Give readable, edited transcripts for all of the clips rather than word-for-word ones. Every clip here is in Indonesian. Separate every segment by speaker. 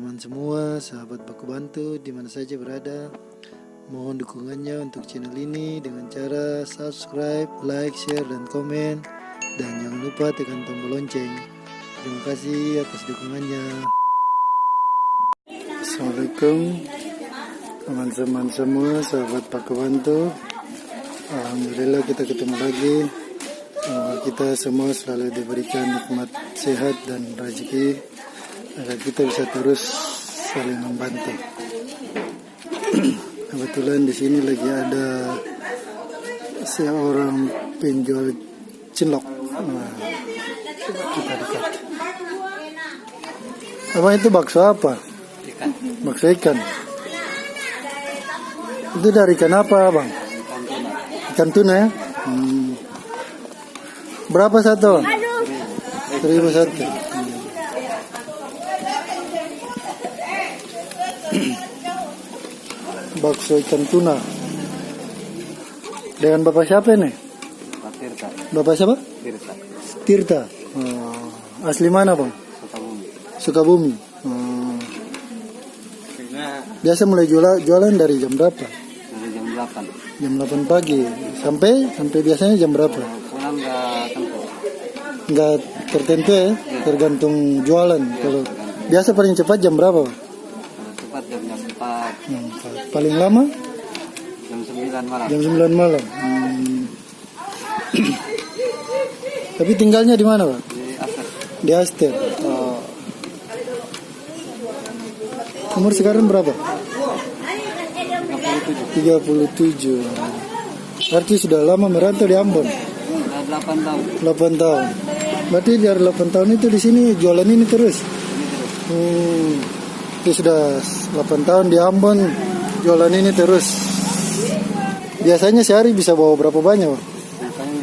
Speaker 1: teman-teman semua, sahabat Baku Bantu di mana saja berada. Mohon dukungannya untuk channel ini dengan cara subscribe, like, share, dan komen. Dan jangan lupa tekan tombol lonceng. Terima kasih atas dukungannya. Assalamualaikum teman-teman semua, sahabat Baku Bantu. Alhamdulillah kita ketemu lagi. Kita semua selalu diberikan nikmat sehat dan rezeki agar kita bisa terus saling membantu. Kebetulan di sini lagi ada seorang penjual cilok. Coba kita dekat. Apa itu bakso apa?
Speaker 2: Ikan.
Speaker 1: Bakso ikan. Itu dari ikan apa, Bang? Ikan tuna ya? Berapa satu? 1.000 satu. Bakso ikan tuna. Dengan Bapak siapa nih?
Speaker 2: Pak Tirta.
Speaker 1: Bapak siapa?
Speaker 2: Tirta.
Speaker 1: Tirta. Asli mana, Bang?
Speaker 2: Sukabumi.
Speaker 1: Sukabumi. Biasa mulai jualan dari jam berapa?
Speaker 2: Dari jam 8.
Speaker 1: Jam 8 pagi. Sampai biasanya jam berapa?
Speaker 2: Pulang nggak tentu.
Speaker 1: Nggak tertentu ya, tergantung jualan. Kalau biasa paling cepat jam berapa?
Speaker 2: Kalau cepat jam 4.
Speaker 1: Paling lama?
Speaker 2: Jam 9 malam.
Speaker 1: Jam 9 malam. Tapi tinggalnya di mana, Pak?
Speaker 2: Di Aset.
Speaker 1: Di Aster. Umur sekarang berapa? 37. Berarti sudah lama merantau di Ambon.
Speaker 2: Sudah 8 tahun.
Speaker 1: 8 tahun. Berarti dari 8 tahun itu di sini jualan ini terus. Itu sudah 8 tahun di Ambon jualan ini terus. Biasanya sehari bisa bawa berapa banyak, Pak?
Speaker 2: Biasanya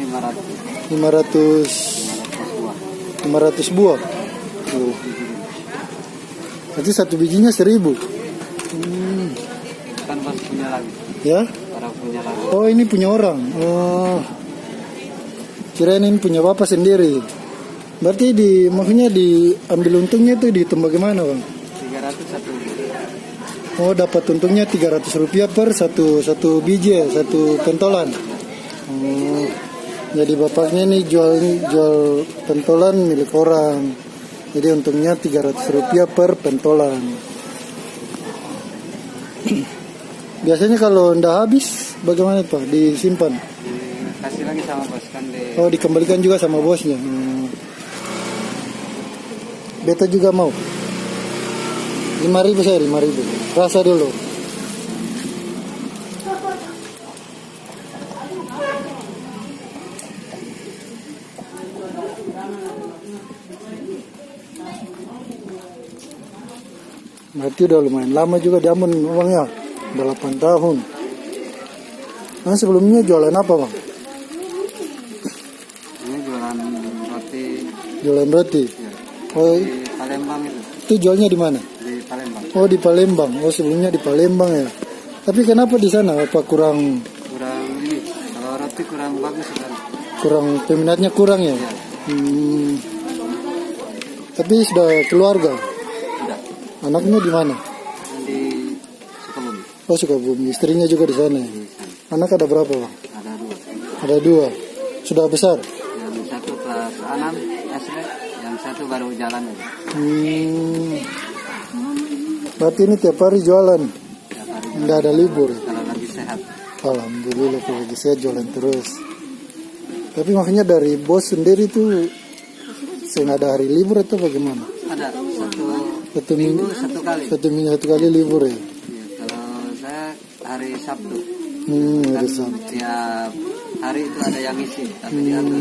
Speaker 1: 500 buah. Berarti satu bijinya 1.000.
Speaker 2: Kan pas punya lagi.
Speaker 1: Ya?
Speaker 2: Orang punya lagi.
Speaker 1: Oh, ini punya orang. Kirain ini punya Bapak sendiri. Berarti maksudnya diambil untungnya itu dihitung bagaimana, Bang?
Speaker 2: 300 satu.
Speaker 1: Oh, dapat untungnya Rp300 per satu biji, satu pentolan. Jadi bapaknya ini jual pentolan milik orang. Jadi untungnya Rp300 per pentolan. Biasanya kalau ndak habis, bagaimana Pak? Disimpan?
Speaker 2: Dikasih lagi sama bos kan
Speaker 1: Oh, dikembalikan juga sama bosnya. Beta juga mau. 5.000 saya, 5.000. Rasa dulu. Berarti udah lumayan lama juga di Ambon uangnya. Udah 8 tahun. Nah, sebelumnya jualan apa, Bang?
Speaker 2: Ini jualan roti.
Speaker 1: Jualan roti.
Speaker 2: Ya.
Speaker 1: Oh,
Speaker 2: Di Palembang itu.
Speaker 1: itu jualnya di mana?
Speaker 2: Di Palembang.
Speaker 1: Oh, di Palembang. Oh, sebelumnya di Palembang ya. Tapi kenapa di sana? Apa kurang
Speaker 2: Ini. Kalau roti kurang bagus sekali.
Speaker 1: peminatnya kurang ya?
Speaker 2: Ya.
Speaker 1: Tapi sudah keluarga.
Speaker 2: Udah.
Speaker 1: Anaknya di mana?
Speaker 2: Di Sukabumi.
Speaker 1: Oh, Sukabumi. Istrinya juga di sana. Anak ada berapa, Bang?
Speaker 2: Ada 2.
Speaker 1: Ada 2. Sudah besar?
Speaker 2: Yang satu kelas 6 SD, yang satu baru jalan aja.
Speaker 1: Berarti ini tiap hari jualan?
Speaker 2: Tiap hari
Speaker 1: Nggak ada libur?
Speaker 2: kalau lagi sehat.
Speaker 1: Alhamdulillah kalau lagi sehat jualan terus. Tapi makanya dari bos sendiri tuh nggak ada hari libur atau bagaimana?
Speaker 2: Ada
Speaker 1: Satu
Speaker 2: minggu
Speaker 1: minggu,
Speaker 2: satu kali.
Speaker 1: satu kali libur ya?
Speaker 2: Ya, kalau saya hari Sabtu.
Speaker 1: Hari
Speaker 2: Kan
Speaker 1: Sabtu.
Speaker 2: tiap hari itu ada yang isi, tapi diatur.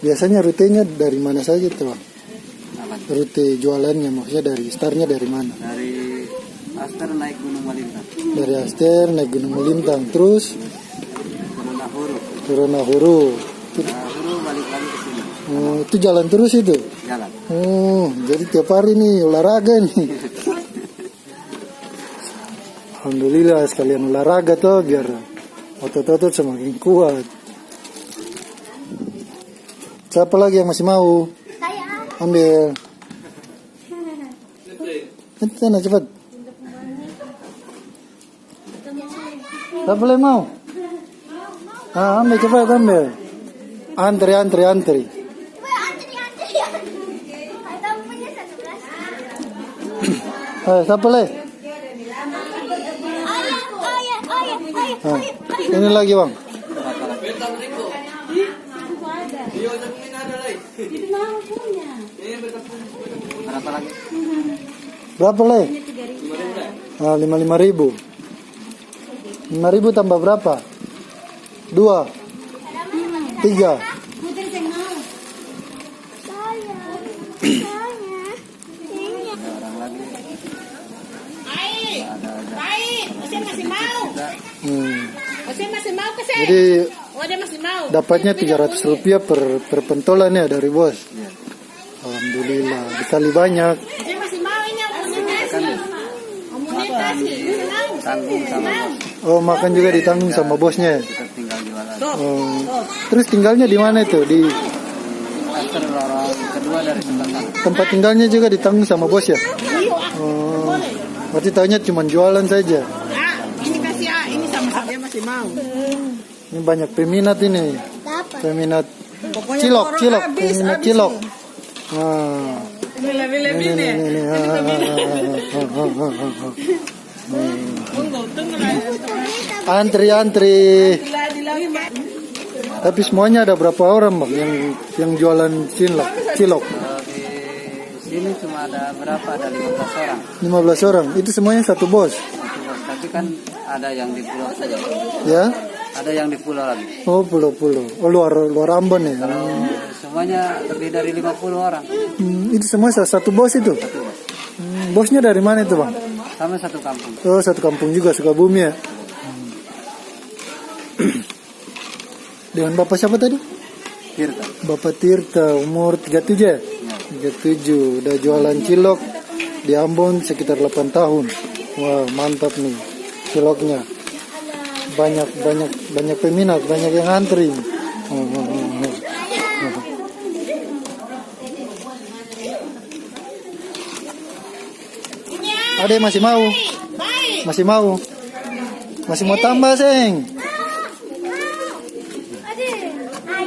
Speaker 1: Biasanya rutenya dari mana saja tuh, Bang?
Speaker 2: Apa?
Speaker 1: Rute jualannya maksudnya dari startnya dari mana?
Speaker 2: Dari Aster naik Gunung Malintang,
Speaker 1: Dari Aster naik Gunung Melintang terus
Speaker 2: turun Nahuru,
Speaker 1: turun Nahuru.
Speaker 2: Nahuru balik lagi ke sini.
Speaker 1: Oh, itu jalan terus itu?
Speaker 2: Jalan.
Speaker 1: Oh, jadi tiap hari nih olahraga nih. Alhamdulillah sekalian olahraga tuh biar otot-otot semakin kuat. Siapa lagi yang masih mau? Saya. Ambil. Sana cepat. Tak boleh mau. Ambil cepat ambil. Antri.
Speaker 3: Antri.
Speaker 1: Tak boleh. Ini lagi bang.
Speaker 2: Berapa lagi?
Speaker 1: Berapa le? 55.000. 5.000 tambah berapa? 2, 3.
Speaker 2: Ada orang lagi.
Speaker 3: Baik, saya masih mau. Saya masih mau ke saya.
Speaker 1: Jadi
Speaker 3: Oh, dia masih mau.
Speaker 1: dapatnya 300 rupiah per pentolan ya dari bos.
Speaker 2: Iya.
Speaker 1: Alhamdulillah, dikali banyak.
Speaker 3: Saya masih mau ini komunitas.
Speaker 2: Tanggung sama bos.
Speaker 1: Oh, makan juga ditanggung sama bosnya.
Speaker 2: Kita tinggal jualan.
Speaker 1: Oh. Terus tinggalnya di mana itu? Di
Speaker 2: Aster orang kedua dari sebelah.
Speaker 1: tempat tinggalnya juga ditanggung sama bos ya? Oh. Berarti taunya cuma jualan saja.
Speaker 3: Ini kasih ini sama dia masih mau.
Speaker 1: Ini banyak peminat ini. Peminat
Speaker 3: Pokoknya
Speaker 1: cilok.
Speaker 3: habis,
Speaker 1: Peminat
Speaker 3: habis
Speaker 1: cilok.
Speaker 3: nih.
Speaker 1: Ini. Ini. Antri. Tapi semuanya ada berapa orang bang yang jualan cilok?
Speaker 2: Kalau di sini cuma ada berapa? Ada 15 orang.
Speaker 1: 15 orang. Itu semuanya satu bos.
Speaker 2: Satu bos. Tapi kan ada yang di pulau saja.
Speaker 1: Ya?
Speaker 2: Ada yang di pulau lagi.
Speaker 1: Oh, pulau-pulau. Oh, luar Ambon ya.
Speaker 2: Kalau semuanya lebih dari 50 orang.
Speaker 1: Itu semua satu bos itu.
Speaker 2: Satu bos.
Speaker 1: Bosnya dari mana itu bang?
Speaker 2: Sama satu kampung.
Speaker 1: Oh, satu kampung juga, Sukabumi ya. Dengan bapak siapa tadi?
Speaker 2: Tirta.
Speaker 1: Bapak Tirta, umur 37 ya? 37, udah jualan cilok di Ambon sekitar 8 tahun. Wah, mantap nih ciloknya. Banyak peminat, banyak yang antri. Ade masih mau? Masih mau? Masih mau tambah, Seng?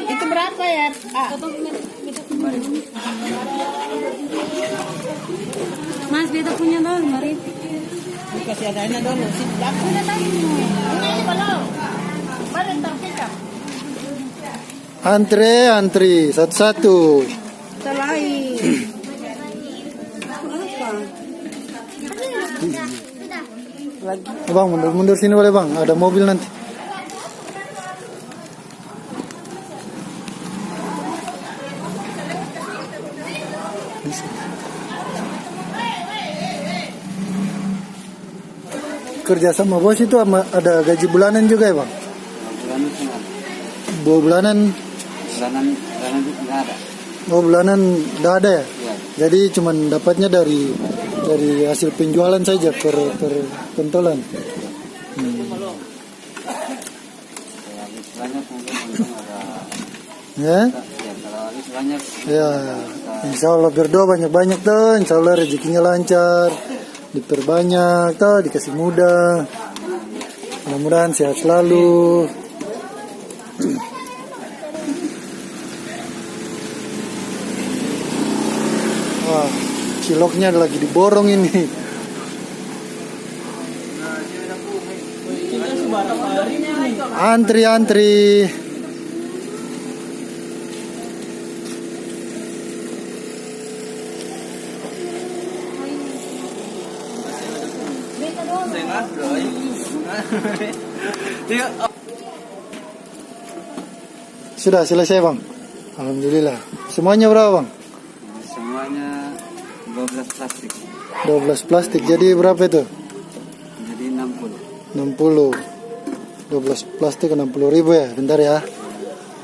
Speaker 3: Itu berapa ya?
Speaker 4: Mas, beta punya dong, mari.
Speaker 3: Kasih adanya dulu. Aku udah tahu. Ini belum. Baru terpikat.
Speaker 1: Antri, satu-satu.
Speaker 3: Selain.
Speaker 1: Bang, mundur sini boleh bang, ada mobil nanti. Kerja sama bos itu ada gaji bulanan juga ya bang?
Speaker 2: Bulanan cuma ada.
Speaker 1: Bulanan
Speaker 2: Bulanan nggak ada.
Speaker 1: Oh, bulanan nggak ada ya?
Speaker 2: Iya.
Speaker 1: Jadi cuman dapatnya dari hasil penjualan saja per pentolan.
Speaker 2: Kalau habis banyak mungkin untung ada.
Speaker 1: Ya?
Speaker 2: Ya kalau habis banyak.
Speaker 1: Ya, insya Allah berdoa banyak-banyak tuh, insya Allah rezekinya lancar, diperbanyak tuh, dikasih mudah, mudah-mudahan sehat selalu. Wah, ciloknya lagi diborong ini. Antri. Sudah selesai bang. Alhamdulillah. Semuanya berapa bang?
Speaker 2: Semuanya 12 plastik.
Speaker 1: 12 plastik. Jadi berapa itu?
Speaker 2: Jadi 60.
Speaker 1: 60. 12 plastik 60.000 ya. Bentar ya.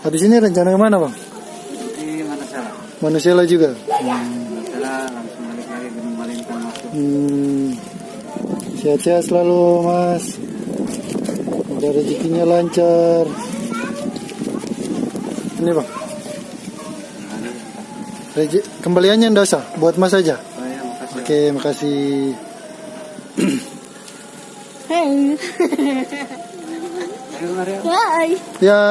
Speaker 1: Habis ini rencana kemana bang?
Speaker 2: Jadi mana salah?
Speaker 1: Manusela juga.
Speaker 2: Salah langsung balik lagi Gunung Malintang masuk.
Speaker 1: Sehat-sehat selalu mas. Udah rezekinya lancar. Ini bang. Kembaliannya enggak usah, buat mas aja.
Speaker 2: Oh ya, makasih.
Speaker 1: Oke, makasih.
Speaker 4: Hey.
Speaker 2: Ayo, Mario.
Speaker 4: Bye.
Speaker 1: Ya.